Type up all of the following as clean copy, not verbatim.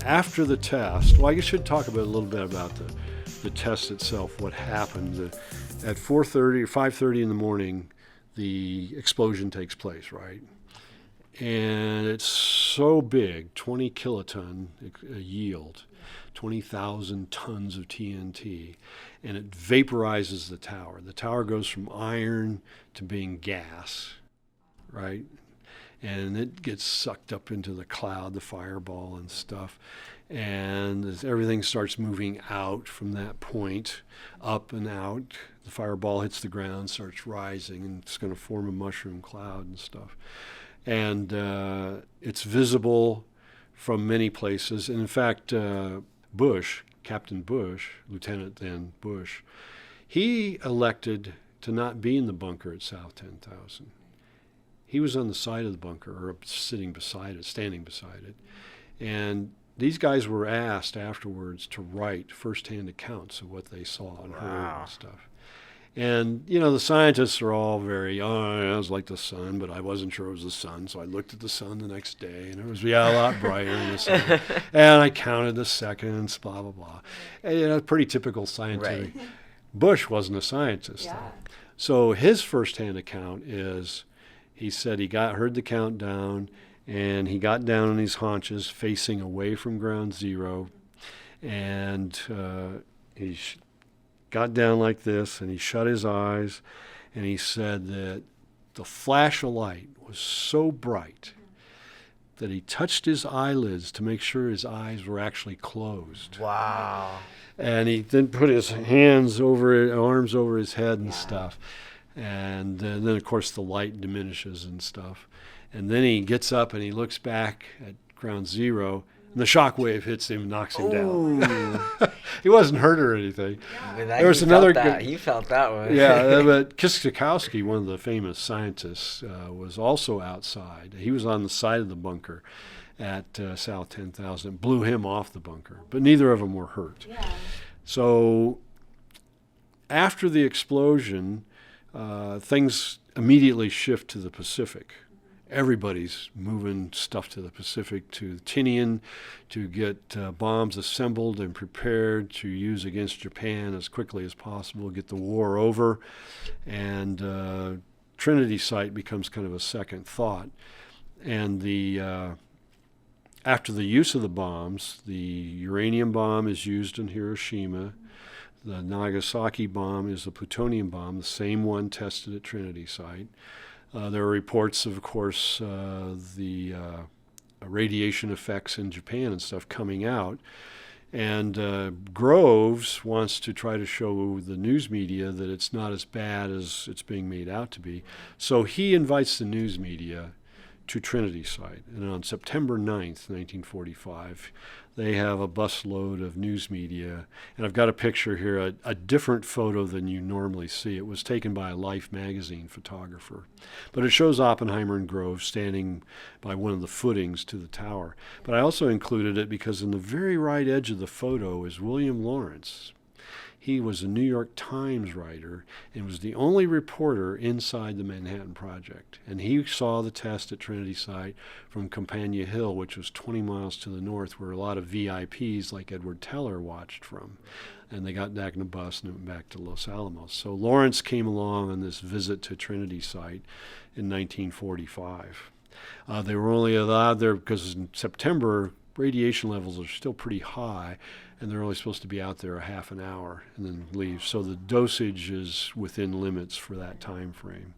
After the test, well, I should talk a little bit about the test itself, what happened. At 4:30 or 5:30 in the morning, the explosion takes place, right? And it's so big, 20 kiloton yield, 20,000 tons of TNT, and it vaporizes the tower. The tower goes from iron to being gas, right? And it gets sucked up into the cloud, the fireball and stuff. And as everything starts moving out from that point, up and out, the fireball hits the ground, starts rising, and it's going to form a mushroom cloud and stuff. And it's visible from many places. And in fact, Bush, Captain Bush, Lieutenant then Bush, he elected to not be in the bunker at South 10,000. He was on the side of the bunker, or sitting beside it, standing beside it. And these guys were asked afterwards to write firsthand accounts of what they saw and heard and stuff. And, you know, the scientists are all very, it was like the sun, but I wasn't sure it was the sun. So I looked at the sun the next day, and it was, a lot brighter in the sun. And I counted the seconds, blah, blah, blah. And, you know, pretty typical scientific. Right. Bush wasn't a scientist. Yeah. So his firsthand account is, he said he heard the countdown, and he got down on his haunches facing away from ground zero, and he got down like this, and he shut his eyes, and he said that the flash of light was so bright that he touched his eyelids to make sure his eyes were actually closed. Wow. And he then put his arms over his head and stuff. And then, of course, the light diminishes and stuff. And then he gets up and he looks back at ground zero, and the shock wave hits him and knocks him down. He wasn't hurt or anything. Yeah. There was another. He felt that one. Yeah, but Kiszczakowski, one of the famous scientists, was also outside. He was on the side of the bunker at South 10,000. Blew him off the bunker, but neither of them were hurt. Yeah. So after the explosion, things immediately shift to the Pacific. Everybody's moving stuff to the Pacific, to Tinian, to get bombs assembled and prepared to use against Japan as quickly as possible, get the war over. And Trinity Site becomes kind of a second thought. And after the use of the bombs, the uranium bomb is used in Hiroshima. The Nagasaki bomb is a plutonium bomb, the same one tested at Trinity Site. There are reports, of course, the radiation effects in Japan and stuff coming out. And Groves wants to try to show the news media that it's not as bad as it's being made out to be. So he invites the news media to Trinity Site. And on September 9th, 1945, they have a busload of news media. And I've got a picture here, a different photo than you normally see. It was taken by a Life magazine photographer. But it shows Oppenheimer and Groves standing by one of the footings to the tower. But I also included it because in the very right edge of the photo is William Lawrence. He was a New York Times writer and was the only reporter inside the Manhattan Project. And he saw the test at Trinity Site from Campania Hill, which was 20 miles to the north, where a lot of VIPs like Edward Teller watched from. And they got back in a bus and went back to Los Alamos. So Lawrence came along on this visit to Trinity Site in 1945. They were only allowed there because in September, radiation levels are still pretty high, and they're only supposed to be out there a half an hour and then leave. So the dosage is within limits for that time frame.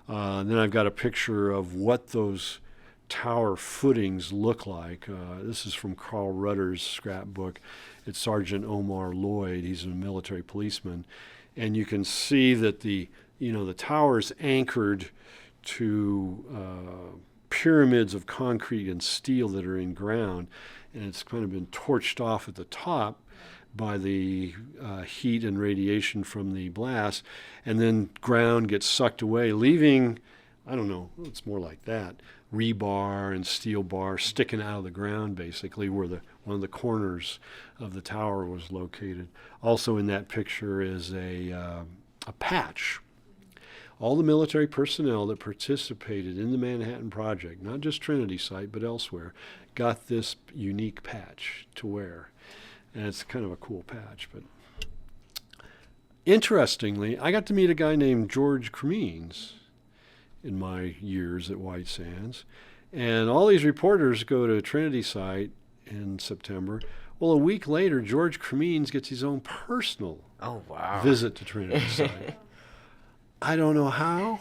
Then I've got a picture of what those tower footings look like. This is from Carl Rudder's scrapbook. It's Sergeant Omar Lloyd. He's a military policeman. And you can see that the tower's anchored to pyramids of concrete and steel that are in ground, and it's kind of been torched off at the top by the heat and radiation from the blast, and then ground gets sucked away, leaving, I don't know, it's more like that, rebar and steel bar sticking out of the ground, basically, where one of the corners of the tower was located. Also in that picture is a patch all the military personnel that participated in the Manhattan Project, not just Trinity Site, but elsewhere, got this unique patch to wear. And it's kind of a cool patch. But interestingly, I got to meet a guy named George Cremines in my years at White Sands. And all these reporters go to Trinity Site in September. Well, a week later, George Cremines gets his own personal visit to Trinity Site. I don't know how,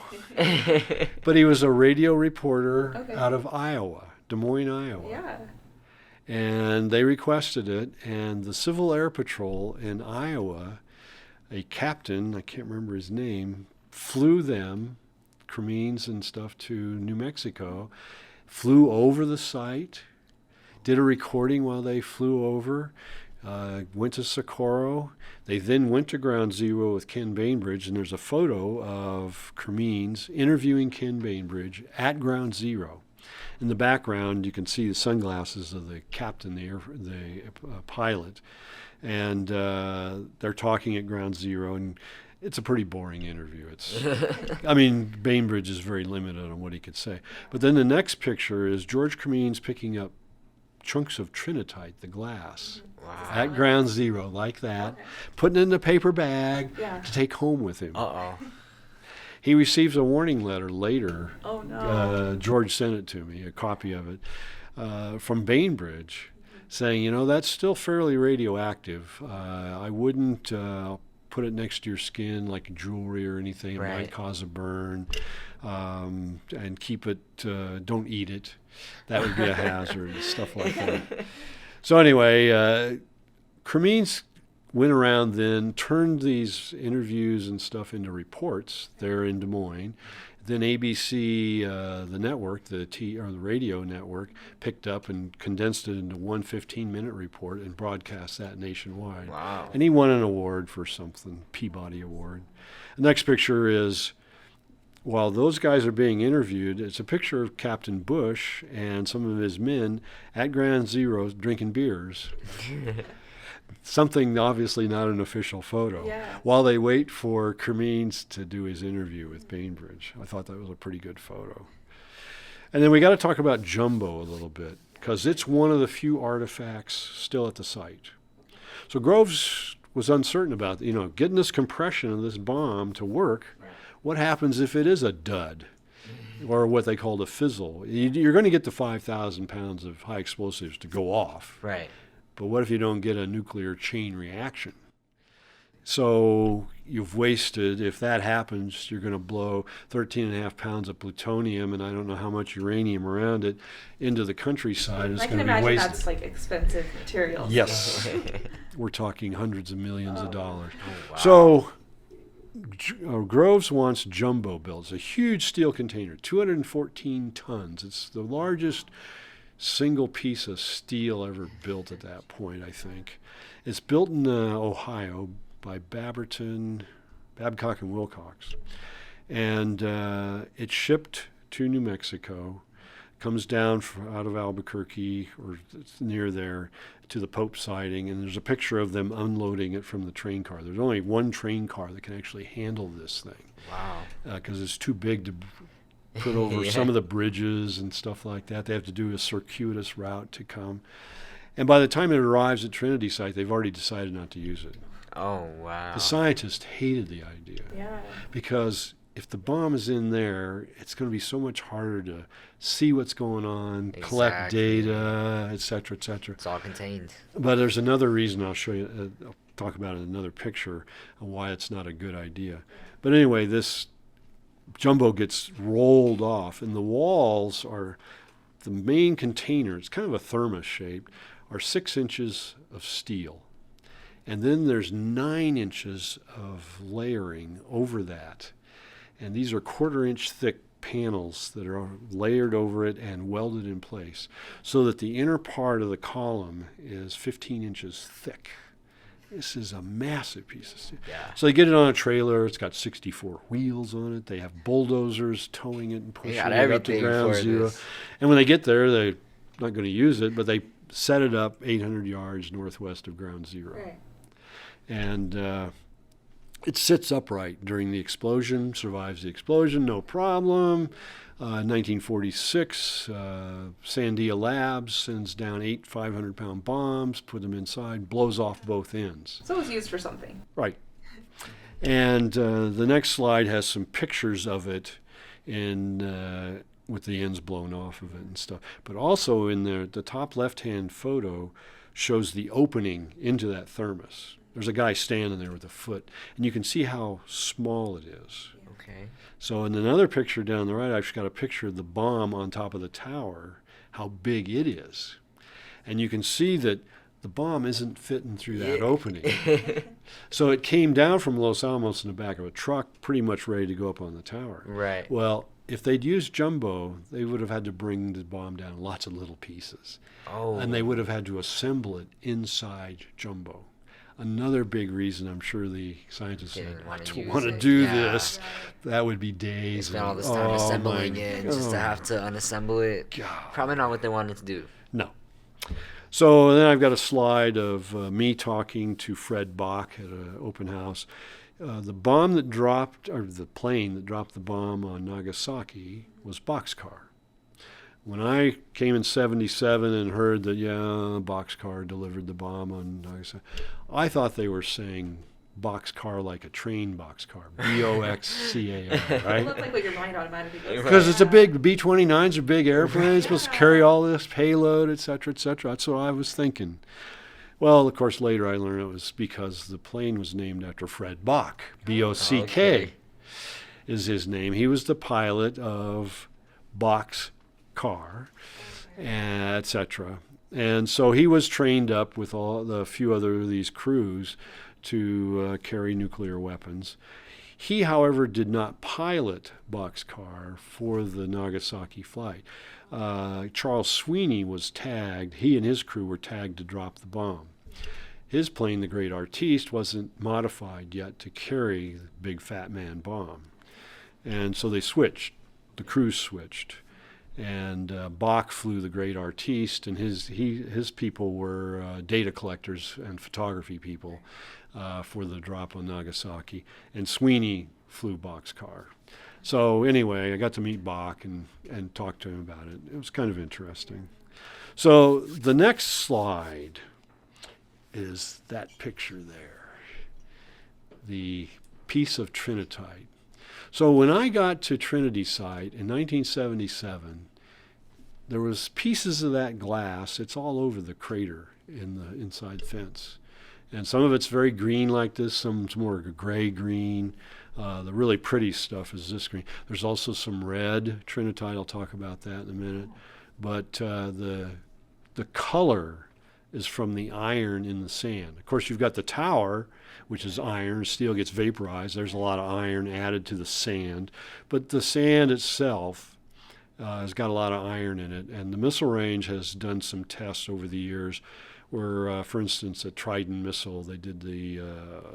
but he was a radio reporter out of Iowa, Des Moines, Iowa. Yeah. And they requested it, and the Civil Air Patrol in Iowa, a captain, I can't remember his name, flew them, Cremines and stuff, to New Mexico, flew over the site, did a recording while they flew over, went to Socorro. They then went to Ground Zero with Ken Bainbridge, and there's a photo of Cremines interviewing Ken Bainbridge at Ground Zero. In the background, you can see the sunglasses of the captain, the pilot, and they're talking at Ground Zero, and it's a pretty boring interview. I mean, Bainbridge is very limited on what he could say. But then the next picture is George Cremines picking up chunks of trinitite, the glass, at Ground Zero, like that, putting it in a paper bag to take home with him. He receives a warning letter later. Oh, no. George sent it to me, a copy of it, from Bainbridge, saying, that's still fairly radioactive. I wouldn't put it next to your skin like jewelry or anything. It might cause a burn. And keep it, don't eat it. That would be a hazard, stuff like that. So anyway, Cremines went around then, turned these interviews and stuff into reports there in Des Moines. Then ABC, the network, the radio network, picked up and condensed it into one 15-minute report and broadcast that nationwide. Wow. And he won an award for something, Peabody Award. The next picture is, while those guys are being interviewed, it's a picture of Captain Bush and some of his men at Ground Zero drinking beers. Something obviously not an official photo. Yeah. While they wait for Cremines to do his interview with Bainbridge. I thought that was a pretty good photo. And then we got to talk about Jumbo a little bit, because it's one of the few artifacts still at the site. So Groves was uncertain about, getting this compression of this bomb to work. What happens if it is a dud, or what they call a fizzle? You're going to get the 5,000 pounds of high explosives to go off. Right. But what if you don't get a nuclear chain reaction? So you've wasted, if that happens, you're going to blow 13.5 pounds of plutonium and I don't know how much uranium around it into the countryside. It's I can going to be imagine wasted. that's like expensive materials. Yes. We're talking hundreds of millions of dollars. Oh, wow. So Groves wants Jumbo built. It's a huge steel container, 214 tons. It's the largest single piece of steel ever built at that point, I think. It's built in Ohio by Babcock and Wilcox. And it's shipped to New Mexico, comes down out of Albuquerque or near there to the Pope siding, and there's a picture of them unloading it from the train car. There's only one train car that can actually handle this thing. Wow. Because it's too big to put over some of the bridges and stuff like that. They have to do a circuitous route to come. And by the time it arrives at Trinity Site, they've already decided not to use it. Oh, wow. The scientists hated the idea. Yeah. Because if the bomb is in there, it's going to be so much harder to see what's going on, collect data, et cetera, et cetera. It's all contained. But there's another reason I'll show you, I'll talk about in another picture, on why it's not a good idea. But anyway, this Jumbo gets rolled off, and the walls are, the main container, it's kind of a thermos shape, are 6 inches of steel. And then there's 9 inches of layering over that. And these are 1/4 inch thick panels that are layered over it and welded in place so that the inner part of the column is 15 inches thick. This is a massive piece of steel. Yeah. So they get it on a trailer. It's got 64 wheels on it. They have bulldozers towing it and pushing it up to Ground Zero. And when they get there, they're not going to use it, but they set it up 800 yards northwest of Ground Zero. Right. And It sits upright during the explosion, survives the explosion, no problem. 1946, Sandia Labs sends down 8 500-pound bombs, put them inside, blows off both ends. So it was used for something. Right. And the next slide has some pictures of it with the ends blown off of it and stuff. But also in the top left-hand photo shows the opening into that thermos. There's a guy standing there with a foot, and you can see how small it is. Okay. So in another picture down the right, I've got a picture of the bomb on top of the tower, how big it is. And you can see that the bomb isn't fitting through that opening. So it came down from Los Alamos in the back of a truck, pretty much ready to go up on the tower. Right. Well, if they'd used jumbo, they would have had to bring the bomb down in lots of little pieces. Oh. And they would have had to assemble it inside jumbo. Another big reason I'm sure the scientists Didn't want to want to use it. do Yeah. this. That would be days. Spent all this time assembling my it, and just to have to unassemble it. God. Probably not what they wanted to do. No. So then I've got a slide of me talking to Fred Bach at an open house. The plane that dropped the bomb on Nagasaki was Boxcar. When I came in 1977 and heard that, Boxcar delivered the bomb on Nagasaki, I thought they were saying boxcar like a train boxcar, B-O-X-C-A-R, It right? looked like what your mind automatically goes. Because it's a big, B-29s are big airplanes, supposed to carry all this payload, et cetera, et cetera. That's what I was thinking. Well, of course, later I learned it was because the plane was named after Fred Bach, B-O-C-K Okay. is his name. He was the pilot of Boxcar, et cetera. And so he was trained up with a few other of these crews to carry nuclear weapons. He, however, did not pilot Boxcar for the Nagasaki flight. Charles Sweeney was tagged. He and his crew were tagged to drop the bomb. His plane, the Great Artiste, wasn't modified yet to carry the big fat man bomb. And so they switched. The crews switched. And Bach flew the Great Artiste, and his people were data collectors and photography people for the drop on Nagasaki. And Sweeney flew Boxcar. So anyway, I got to meet Bach and talk to him about it. It was kind of interesting. So the next slide is that picture there, the piece of trinitite. So when I got to Trinity Site in 1977, there was pieces of that glass. It's all over the crater in the inside fence. And some of it's very green like this, some's more gray-green. The really pretty stuff is this green. There's also some red trinitite. I'll talk about that in a minute. But the color is from the iron in the sand. Of course, you've got the tower, which is iron. Steel gets vaporized. There's a lot of iron added to the sand. But the sand itself has got a lot of iron in it. And the missile range has done some tests over the years where, for instance, at Trident missile, they did the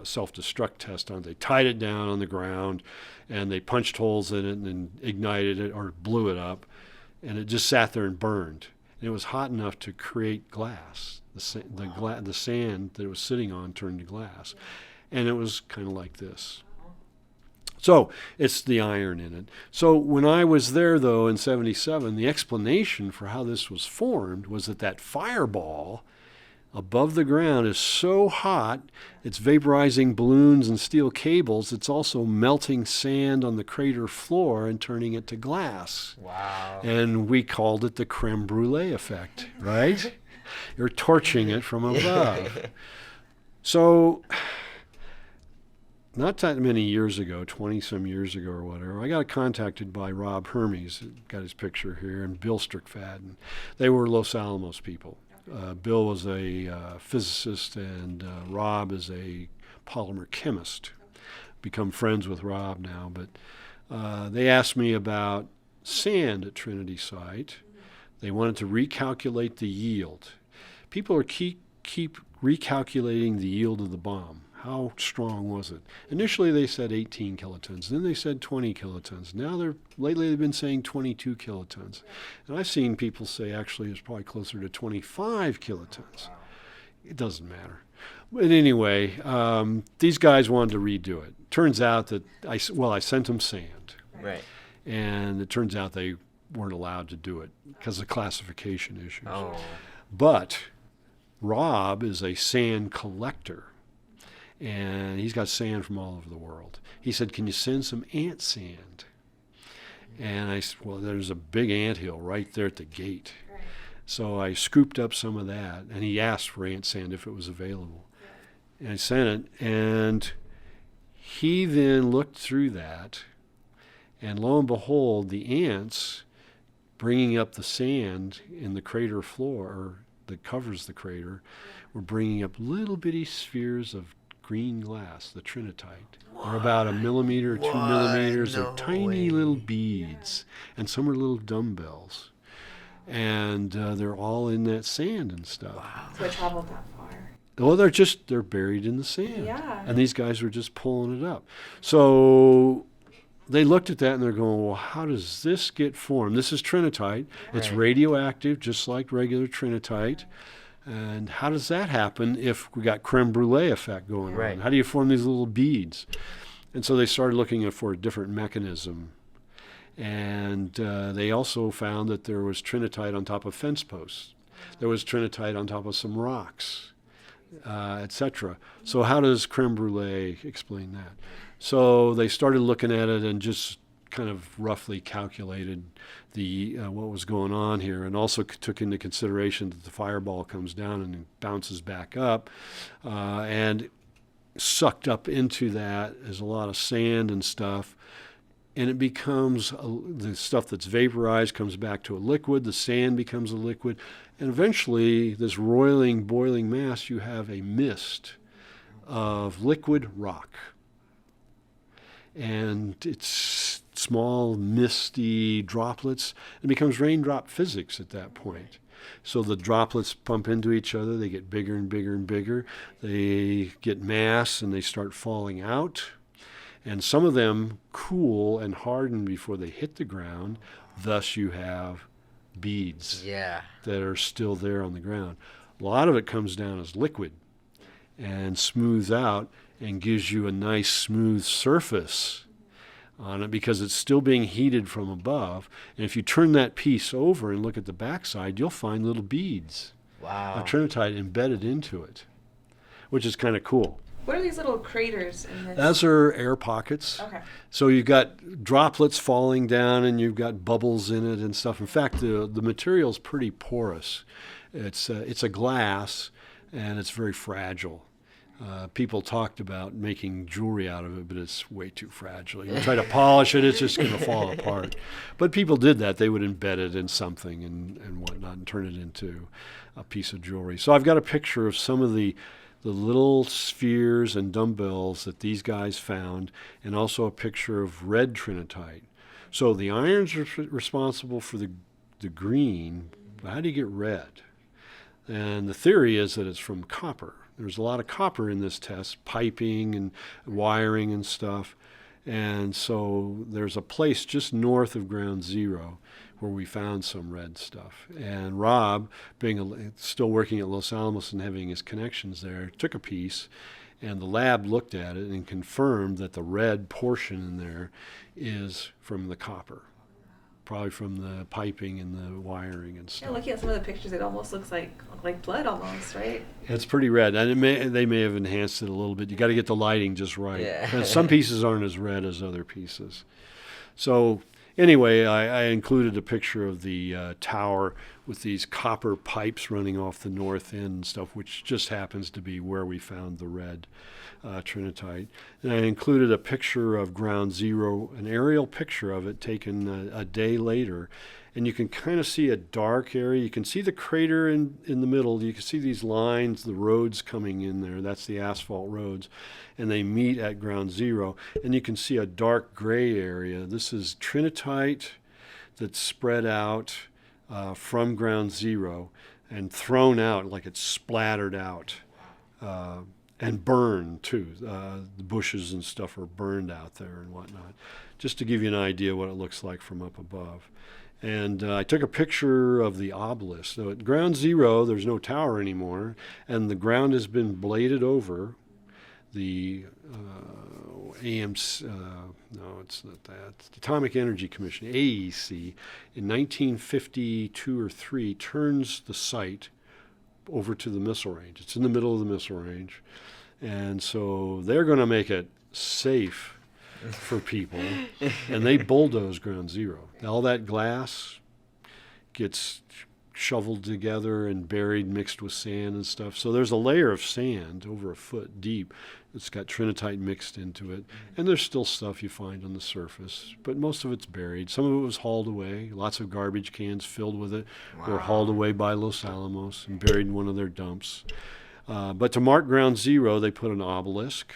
self-destruct test on it. They tied it down on the ground, and they punched holes in it and then ignited it or blew it up. And it just sat there and burned. And it was hot enough to create glass. The sand that it was sitting on turned to glass. And it was kind of like this. So it's the iron in it. So when I was there, though, in 1977, the explanation for how this was formed was that fireball above the ground is so hot, it's vaporizing balloons and steel cables. It's also melting sand on the crater floor and turning it to glass. Wow. And we called it the creme brulee effect, right? You're torching it from above. So not that many years ago, 20-some years ago or whatever, I got contacted by Rob Hermes, got his picture here, and Bill Strickfaden. They were Los Alamos people. Bill was a physicist, and Rob is a polymer chemist. Become friends with Rob now, but they asked me about sand at Trinity Site. They wanted to recalculate the yield. People are keep recalculating the yield of the bomb. How strong was it? Initially they said 18 kilotons, then they said 20 kilotons. Now lately they've been saying 22 kilotons. And I've seen people say actually it's probably closer to 25 kilotons. It doesn't matter. But anyway, these guys wanted to redo it. Turns out that I sent them sand, Right. and it turns out they weren't allowed to do it because of classification issues. Oh. But Rob is a sand collector, and he's got sand from all over the world. He said, "Can you send some ant sand?" And I said, "Well, there's a big anthill right there at the gate." Right. So I scooped up some of that, and he asked for ant sand if it was available. And I sent it, and he then looked through that, and lo and behold, the ants bringing up the sand in the crater floor that covers the crater were bringing up little bitty spheres of green glass, the trinitite. They're about 1 millimeter, 2 What? millimeters. No They're tiny way. little beads, and some are little dumbbells. And they're all in that sand and stuff. Wow. So it traveled that far. Well, they're buried in the sand. Yeah. And these guys were just pulling it up. So they looked at that and they're going, well, how does this get formed? This is trinitite. It's Right. radioactive, just like regular trinitite. And how does that happen if we got creme brulee effect going Right. on? How do you form these little beads? And so they started looking for a different mechanism. And they also found that there was trinitite on top of fence posts. There was trinitite on top of some rocks, etc. So how does creme brulee explain that? So they started looking at it and just kind of roughly calculated the what was going on here, and also took into consideration that the fireball comes down and bounces back up, and sucked up into that is a lot of sand and stuff. And it becomes the stuff that's vaporized comes back to a liquid. The sand becomes a liquid. And eventually, this roiling, boiling mass, you have a mist of liquid rock. And it's small, misty droplets. It becomes raindrop physics at that point. So the droplets bump into each other. They get bigger and bigger and bigger. They get mass, and they start falling out. And some of them cool and harden before they hit the ground. Thus, you have beads Yeah. that are still there on the ground. A lot of it comes down as liquid and smooths out and gives you a nice smooth surface on it because it's still being heated from above. And if you turn that piece over and look at the backside, you'll find little beads Wow. of trinitite embedded into it, which is kind of cool. What are these little craters in this? Those are air pockets. Okay. So you've got droplets falling down and you've got bubbles in it and stuff. In fact, the material's pretty porous. It's a glass and it's very fragile. People talked about making jewelry out of it, but it's way too fragile. You try to polish it, it's just going to fall apart. But people did that. They would embed it in something and whatnot and turn it into a piece of jewelry. So I've got a picture of some of the little spheres and dumbbells that these guys found, and also a picture of red trinitite. So the iron's responsible for the green, but how do you get red? And the theory is that it's from copper. There's a lot of copper in this test, piping and wiring and stuff. And so there's a place just north of ground zero where we found some red stuff. And Rob, being still working at Los Alamos and having his connections there, took a piece, and the lab looked at it and confirmed that the red portion in there is from the copper, probably from the piping and the wiring and Yeah, stuff. looking at some of the pictures, it almost looks like blood almost, right? It's pretty red, and they may have enhanced it a little bit. You got to get the lighting just right. Yeah. And some pieces aren't as red as other pieces. So anyway, I included a picture of the tower with these copper pipes running off the north end and stuff, which just happens to be where we found the red trinitite. And I included a picture of ground zero, an aerial picture of it taken a day later. And you can kind of see a dark area. You can see the crater in the middle. You can see these lines, the roads coming in there. That's the asphalt roads. And they meet at ground zero. And you can see a dark gray area. This is trinitite that's spread out from ground zero and thrown out like it's splattered out. and burned too. The bushes and stuff are burned out there and whatnot, just to give you an idea what it looks like from up above. And I took a picture of the obelisk. So at ground zero, there's no tower anymore, and the ground has been bladed over. The no, it's not that. It's the Atomic Energy Commission, AEC, in 1952 or 3, turns the site over to the missile range. It's in the middle of the missile range. And so they're going to make it safe for people. And they bulldoze ground zero. All that glass gets shoveled together and buried, mixed with sand and stuff. So there's a layer of sand over a foot deep. It's got trinitite mixed into it. And there's still stuff you find on the surface, but most of it's buried. Some of it was hauled away. Lots of garbage cans filled with it were hauled away by Los Alamos and buried in one of their dumps. But to mark ground zero, they put an obelisk.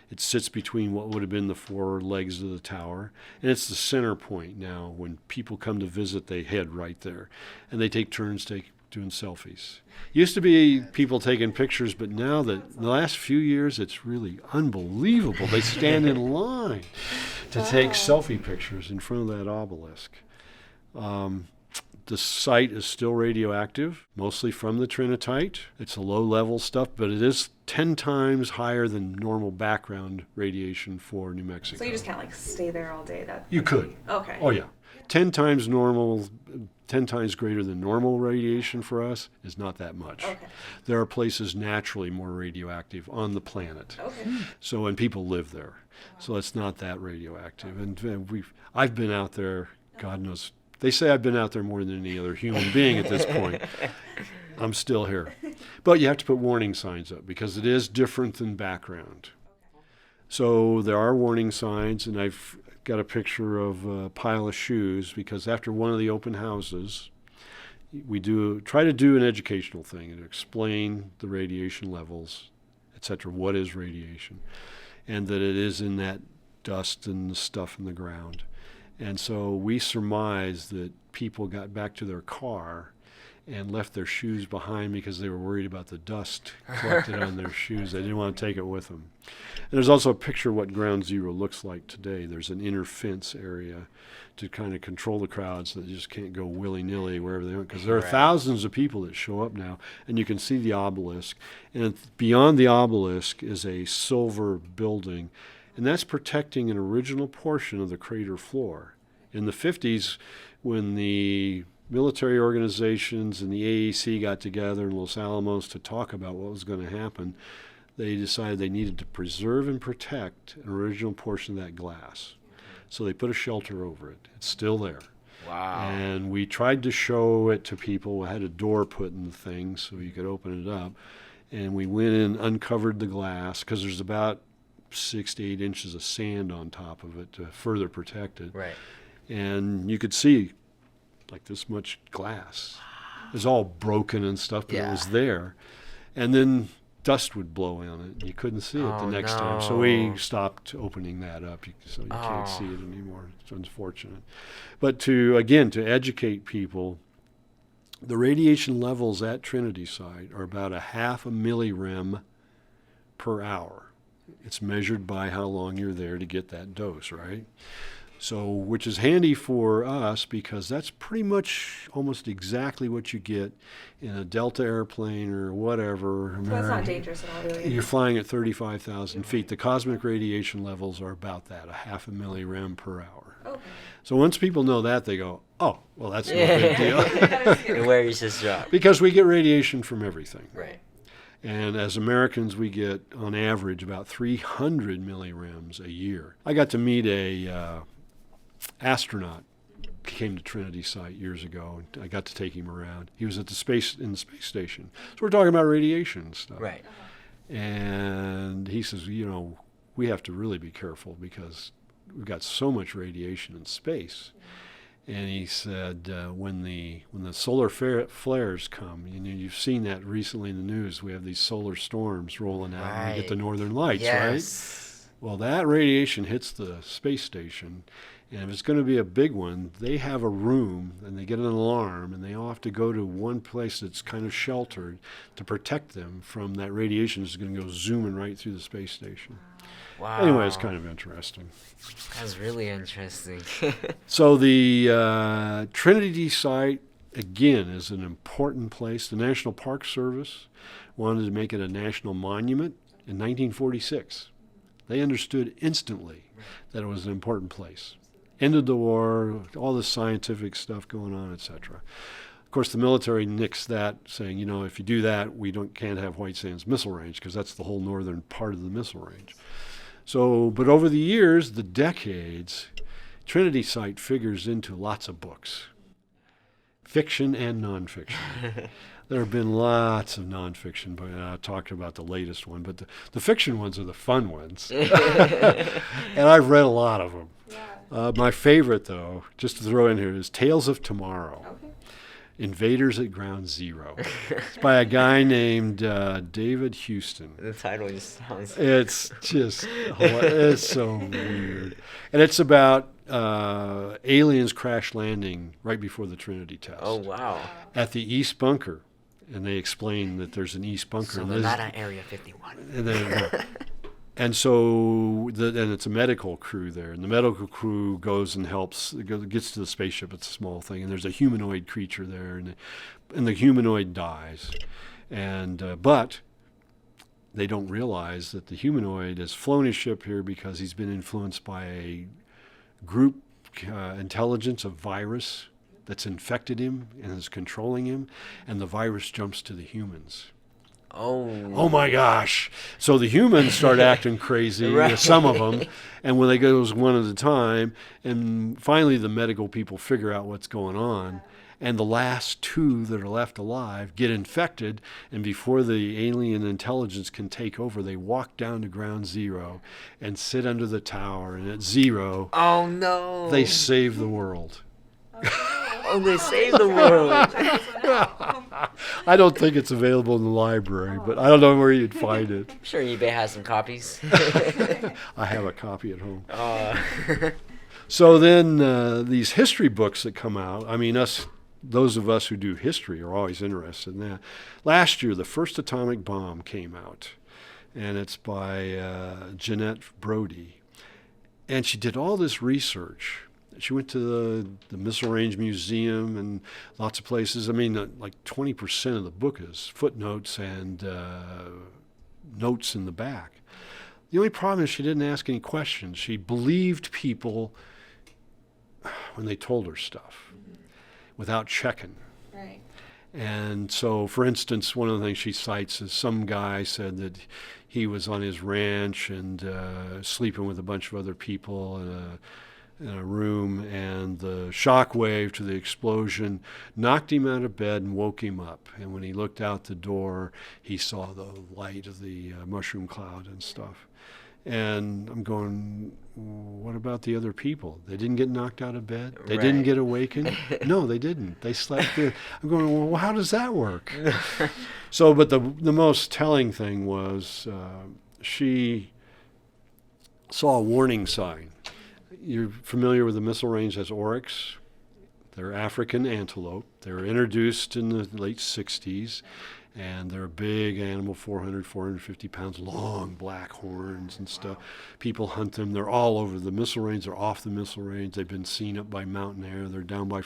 It sits between what would have been the 4 legs of the tower, and it's the center point now. When people come to visit, they head right there, and they take turns doing selfies. Used to be people taking pictures, but now that the last few years, it's really unbelievable. They stand in line to take selfie pictures in front of that obelisk. The site is still radioactive, mostly from the trinitite. It's a low-level stuff, but it is 10 times higher than normal background radiation for New Mexico. So you just can't like stay there all day. You could. Okay. Oh, yeah. 10 times normal, 10 times greater than normal radiation for us is not that much. Okay. There are places naturally more radioactive on the planet. Okay. So, and people live there. So it's not that radioactive. And I've been out there, God knows. They say I've been out there more than any other human being at this point. I'm still here. But you have to put warning signs up because it is different than background. So there are warning signs, and I've got a picture of a pile of shoes because after one of the open houses, we try to do an educational thing and explain the radiation levels, etc. What is radiation? And that it is in that dust and the stuff in the ground. And so we surmised that people got back to their car and left their shoes behind because they were worried about the dust collected on their shoes. They didn't want to take it with them. And there's also a picture of what ground zero looks like today. There's an inner fence area to kind of control the crowd so they just can't go willy-nilly wherever they want, because there are thousands of people that show up now, and you can see the obelisk. And beyond the obelisk is a silver building, and that's protecting an original portion of the crater floor. In the 50s, when the military organizations and the AEC got together in Los Alamos to talk about what was going to happen, they decided they needed to preserve and protect an original portion of that glass. So they put a shelter over it. It's still there. Wow. And we tried to show it to people. We had a door put in the thing so you could open it up. And we went in, uncovered the glass, because there's about 6 to 8 inches of sand on top of it to further protect it. Right. And you could see like this much glass. It was all broken and stuff, but it was there. And then dust would blow on it. You couldn't see it the next time. So we stopped opening that up, so you can't see it anymore. It's unfortunate. But to educate people, the radiation levels at Trinity Site are about 0.5 millirem per hour. It's measured by how long you're there to get that dose, right? So, which is handy for us because that's pretty much almost exactly what you get in a Delta airplane or whatever. So that's not dangerous at all, really. You're flying at 35,000 feet. The cosmic radiation levels are about that, 0.5 millirem per hour. Okay. So once people know that, they go, oh, well, that's no big deal. Your worries just drop. Because we get radiation from everything. Right. And as Americans, we get, on average, about 300 millirems a year. I got to meet a astronaut came to Trinity Site years ago, and I got to take him around. He was at the space station. So we're talking about radiation and stuff. Right. And he says, we have to really be careful because we've got so much radiation in space. And he said, when the solar flares come, you've seen that recently in the news. We have these solar storms rolling out, and you get the northern lights, right? Well, that radiation hits the space station, And if it's going to be a big one, they have a room and they get an alarm and they all have to go to one place that's kind of sheltered to protect them from that radiation that's going to go zooming right through the space station. Wow. Anyway, it's kind of interesting. That's really interesting. So the Trinity Site, again, is an important place. The National Park Service wanted to make it a national monument in 1946. They understood instantly that it was an important place. Ended the war, all the scientific stuff going on, etc. Of course, the military nixed that, saying, if you do that, we can't have White Sands Missile Range, because that's the whole northern part of the missile range. So, but over the years, the decades, Trinity Site figures into lots of books, fiction and nonfiction. There have been lots of nonfiction, but I talked about the latest one, but the fiction ones are the fun ones. And I've read a lot of them. Yeah. My favorite, though, just to throw in here, is Tales of Tomorrow. Okay. Invaders at Ground Zero. It's by a guy named David Houston. The title just sounds... It's just, it's so weird. And it's about aliens crash landing right before the Trinity Test. Oh, wow. At the East Bunker. And they explain that there's an East Bunker. So they're not at Area 51. And so, and it's a medical crew there, and the medical crew goes and helps, gets to the spaceship. It's a small thing, and there's a humanoid creature there, and the humanoid dies, but they don't realize that the humanoid has flown his ship here because he's been influenced by a group intelligence of virus that's infected him and is controlling him, and the virus jumps to the humans. Oh my gosh. So the humans start acting crazy, Right. some of them, and when they goes one at a time, and finally the medical people figure out what's going on, and the last two that are left alive get infected, and before the alien intelligence can take over, they walk down to Ground Zero and sit under the tower, and at zero, Oh, no. they save the world. Oh, they saved the world. I don't think it's available in the library, but I don't know where you'd find it. I'm sure eBay has some copies. I have a copy at home. Uh, So then these history books that come out, I mean, those of us who do history are always interested in that. Last year, the first atomic bomb came out, and it's by Jeanette Brodie. And she did all this research. She went to the Missile Range Museum and lots of places. I mean, like 20% of the book is footnotes and notes in the back. The only problem is she didn't ask any questions. She believed people when they told her stuff without checking. Right. And so, for instance, one of the things she cites is some guy said that he was on his ranch and sleeping with a bunch of other people in a room, and the shock wave to the explosion knocked him out of bed and woke him up. And when he looked out the door, he saw the light of the mushroom cloud and stuff. And I'm going, what about the other people? They didn't get knocked out of bed? They didn't Right. get awakened? No, they didn't. They slept there. I'm going, well, how does that work? So, but the most telling thing was she saw a warning sign. You're familiar with the missile range as oryx. They're African antelope. They were introduced in the late 60s, and they're a big animal, 400, 450 pounds, long black horns and stuff. People hunt them. They're all over the missile range. They're off the missile range. They've been seen up by Mountain Air. They're down by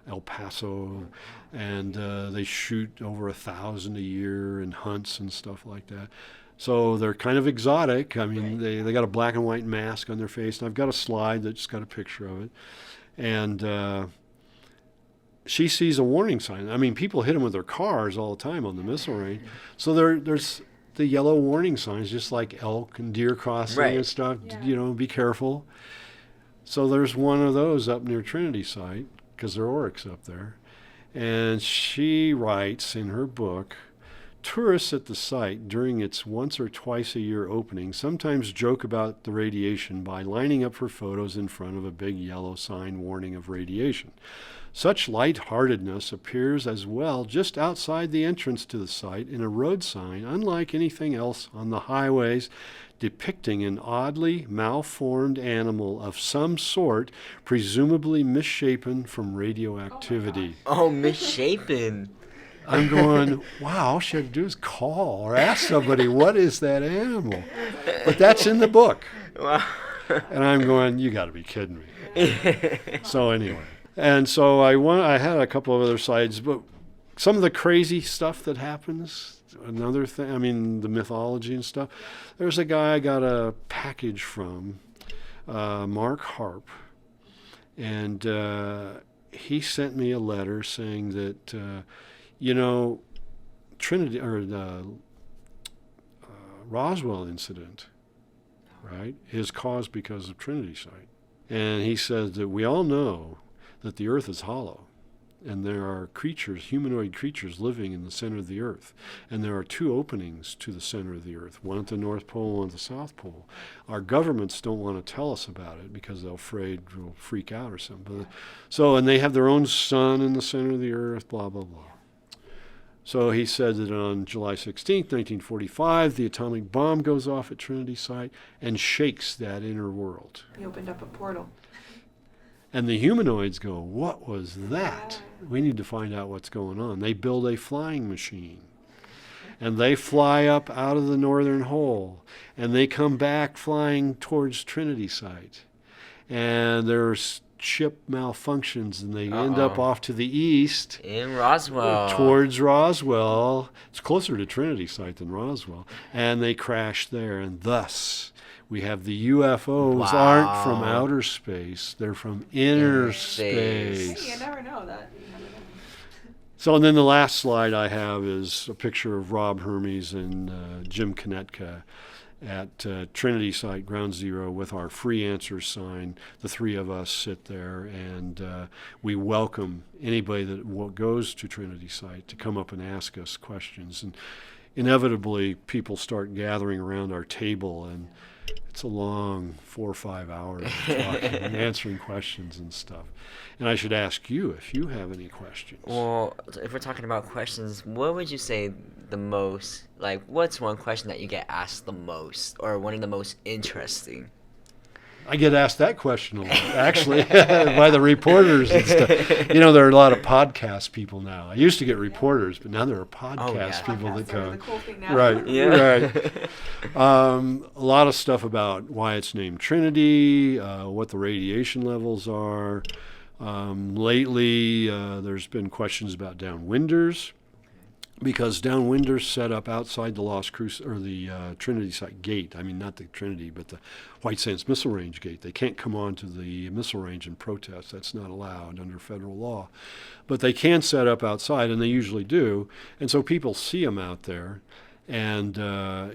El Paso, and they shoot over 1,000 a year in hunts and stuff like that. So they're kind of exotic. I mean, they got a black and white mask on their face, and I've got a slide that's got a picture of it. And she sees a warning sign. I mean, people hit them with their cars all the time on the missile range. So there's the yellow warning signs, just like elk and deer crossing Right. and stuff. Yeah. Be careful. So there's one of those up near Trinity Site, because there are oryx up there. And she writes in her book, Tourists at the site during its once or twice a year opening sometimes joke about the radiation by lining up for photos in front of a big yellow sign warning of radiation. Such lightheartedness appears as well just outside the entrance to the site in a road sign, unlike anything else on the highways, depicting an oddly malformed animal of some sort, presumably misshapen from radioactivity. Oh, misshapen. I'm going, wow, all she had to do is call or ask somebody, what is that animal? But that's in the book. Wow. And I'm going, you got to be kidding me. So anyway. And so I had a couple of other sites, but some of the crazy stuff that happens, another thing, I mean, the mythology and stuff. There's a guy I got a package from, Mark Harp, and he sent me a letter saying that, Trinity, or the Roswell incident, right, is caused because of Trinity Site. And he says that we all know that the earth is hollow, and there are creatures, humanoid creatures, living in the center of the earth. And there are two openings to the center of the earth, one at the North Pole, one at the South Pole. Our governments don't want to tell us about it because they're afraid we'll freak out or something. So, and they have their own sun in the center of the earth, blah, blah, blah. So he said that on July 16th, 1945, the atomic bomb goes off at Trinity Site and shakes that inner world. He opened up a portal. And the humanoids go, what was that? We need to find out what's going on. They build a flying machine. And they fly up out of the northern hole. And they come back flying towards Trinity Site. And there's ship malfunctions, and they end up off to the east. In Roswell. Towards Roswell. It's closer to Trinity Site than Roswell. And they crash there. And thus, we have the UFOs aren't from outer space. They're from inner space. See, you never know that. You never know. So, and then the last slide I have is a picture of Rob Hermes and Jim Konetka at Trinity Site, Ground Zero, with our free answers sign. The three of us sit there, and we welcome anybody that goes to Trinity Site to come up and ask us questions. And inevitably, people start gathering around our table, and it's a long 4 or 5 hours of talking and answering questions and stuff. And I should ask you if you have any questions. Well, if we're talking about questions, what would you say the most, like, what's one question that you get asked the most, or one of the most interesting? I get asked that question a lot, actually, by the reporters and stuff. There are a lot of podcast people now. I used to get reporters, but now there are podcast people that Podcasts are come. the cool thing now. Right, right. A lot of stuff about why it's named Trinity, what the radiation levels are. Lately, there's been questions about downwinders, because downwinders set up outside the the Trinity Site gate. I mean, not the Trinity, but the White Sands Missile Range gate. They can't come onto the missile range and protest. That's not allowed under federal law. But they can set up outside, and they usually do. And so people see them out there. And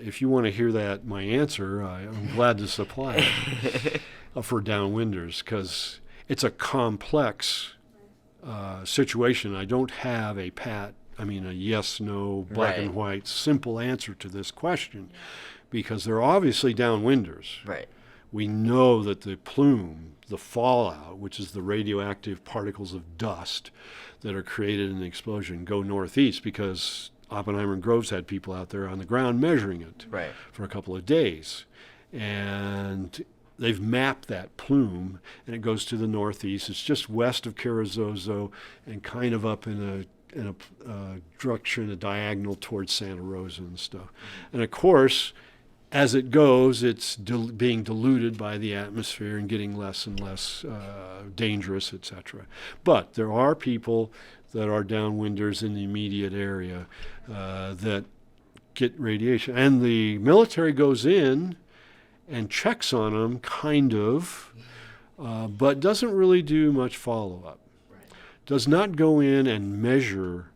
if you want to hear my answer, I'm glad to supply it for downwinders, because it's a complex situation. I don't have a yes, no, black and white, simple answer to this question, because they're obviously downwinders. Right. We know that the plume, the fallout, which is the radioactive particles of dust that are created in the explosion, go northeast, because Oppenheimer and Groves had people out there on the ground measuring it for a couple of days. And they've mapped that plume, and it goes to the northeast. It's just west of Carrizozo and kind of up in a direction, a diagonal towards Santa Rosa and stuff. And of course, as it goes, it's being diluted by the atmosphere and getting less and less dangerous, etc. But there are people that are downwinders in the immediate area that get radiation. And the military goes in and checks on them, kind of, but doesn't really do much follow-up. Does not go in and measure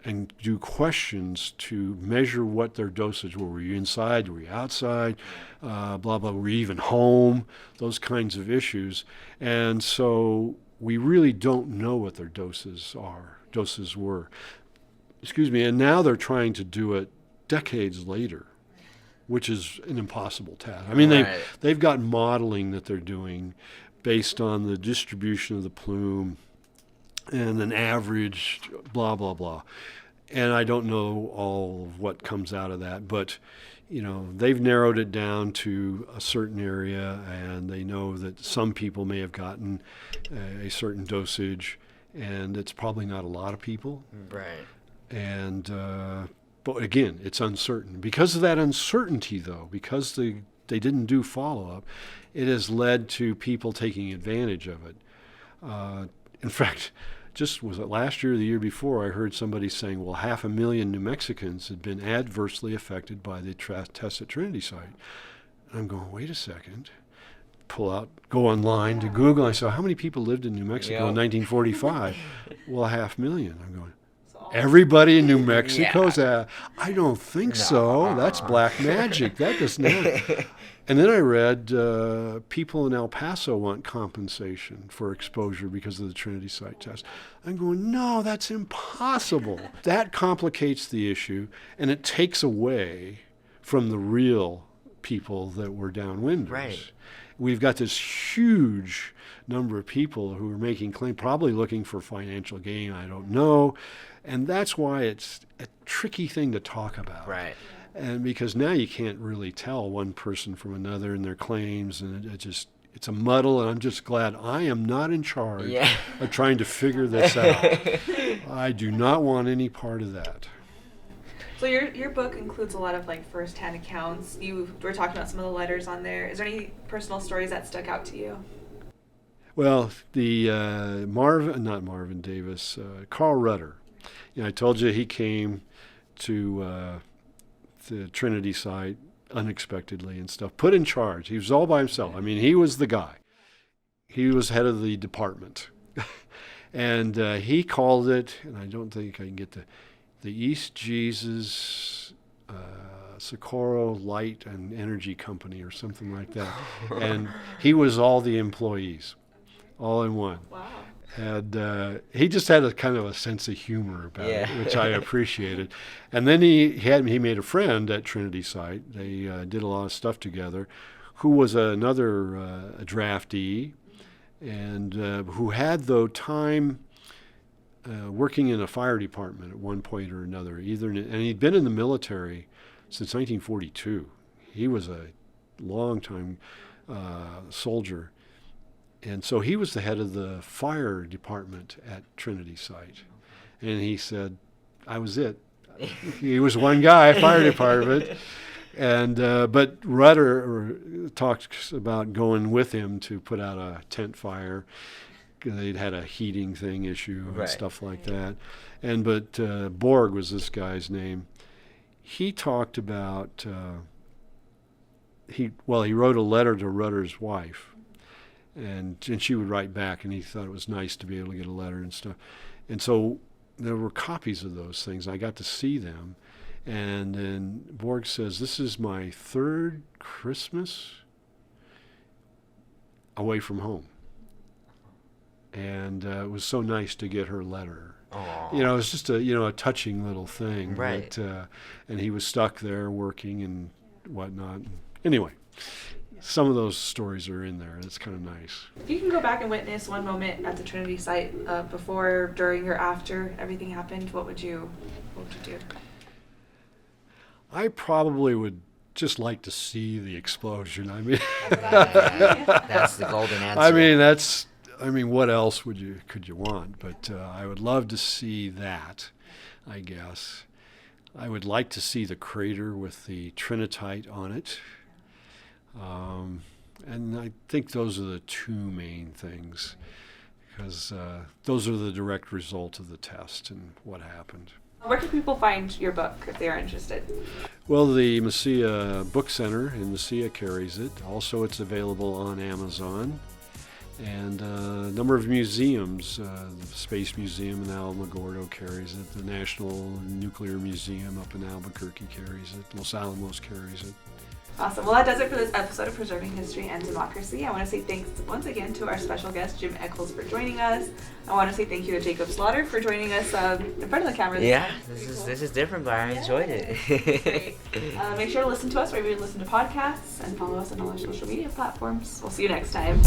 and do questions to measure what their dosage were. Were you inside? Were you outside? Blah, blah. Were you even home? Those kinds of issues. And so we really don't know what their doses were. Excuse me. And now they're trying to do it decades later, which is an impossible task. I mean, Right. they've got modeling that they're doing based on the distribution of the plume and an average blah, blah, blah. And I don't know all of what comes out of that, but they've narrowed it down to a certain area, and they know that some people may have gotten a certain dosage, and it's probably not a lot of people. Right. And but again, it's uncertain. Because of that uncertainty, though, because they didn't do follow-up, it has led to people taking advantage of it. In fact, just was it last year or the year before, I heard somebody saying, well, 500,000 New Mexicans had been adversely affected by the test at Trinity Site. And I'm going, wait a second. Go online to Google. I saw how many people lived in New Mexico in 1945. Well, 500,000. I'm going, everybody in New Mexico's I don't think so. That's black magic. That does not. And then I read people in El Paso want compensation for exposure because of the Trinity Site test. I'm going, no, that's impossible. That complicates the issue, and it takes away from the real people that were downwinders. Right. We've got this huge number of people who are making claims, probably looking for financial gain, I don't know. And that's why it's a tricky thing to talk about. Right. And because now you can't really tell one person from another and their claims, and it's a muddle, and I'm just glad I am not in charge of trying to figure this out. I do not want any part of that. So your book includes a lot of first-hand accounts. You were talking about some of the letters on there. Is there any personal stories that stuck out to you? Well, the not Marvin Davis, Carl Rudder. I told you he came to the Trinity Site unexpectedly and stuff, put in charge. He was all by himself. I mean, he was the guy. He was head of the department. And he called it, and I don't think I can get the East Jesus Socorro Light and Energy Company or something like that. And he was all the employees, all in one. Wow. And he just had a kind of a sense of humor about it, which I appreciated. And then he made a friend at Trinity Site. They did a lot of stuff together, who was another draftee, and who had, though, time working in a fire department at one point or another. And he'd been in the military since 1942. He was a long-time soldier. And so he was the head of the fire department at Trinity Site. And he said, I was it. He was one guy, fire department. And but Rudder talks about going with him to put out a tent fire. They'd had a heating thing issue and stuff like that. But Borg was this guy's name. He talked about, he wrote a letter to Rudder's wife. And she would write back, and he thought it was nice to be able to get a letter and stuff. And so there were copies of those things. I got to see them. And then Borg says, this is my third Christmas away from home. And it was so nice to get her letter. Aww. It was just a touching little thing. Right. But, and he was stuck there working and whatnot. Anyway. Some of those stories are in there. It's kind of nice. If you can go back and witness one moment at the Trinity Site, before, during, or after everything happened, what would you do? I probably would just like to see the explosion. I mean, That's the golden answer. I mean, what else could you want? But I would love to see that, I guess. I would like to see the crater with the trinitite on it. And I think those are the two main things, because those are the direct result of the test and what happened. Where can people find your book if they are interested? Well, the Mesilla Book Center in Mesilla carries it. Also, it's available on Amazon. And a number of museums, the Space Museum in Alamogordo carries it. The National Nuclear Museum up in Albuquerque carries it. Los Alamos carries it. Awesome. Well, that does it for this episode of Preserving History and Democracy. I want to say thanks once again to our special guest, Jim Eckles, for joining us. I want to say thank you to Jacob Slaughter for joining us in front of the camera. Yeah, this is different, but I enjoyed it. Great. Make sure to listen to us wherever you listen to podcasts and follow us on all our social media platforms. We'll see you next time.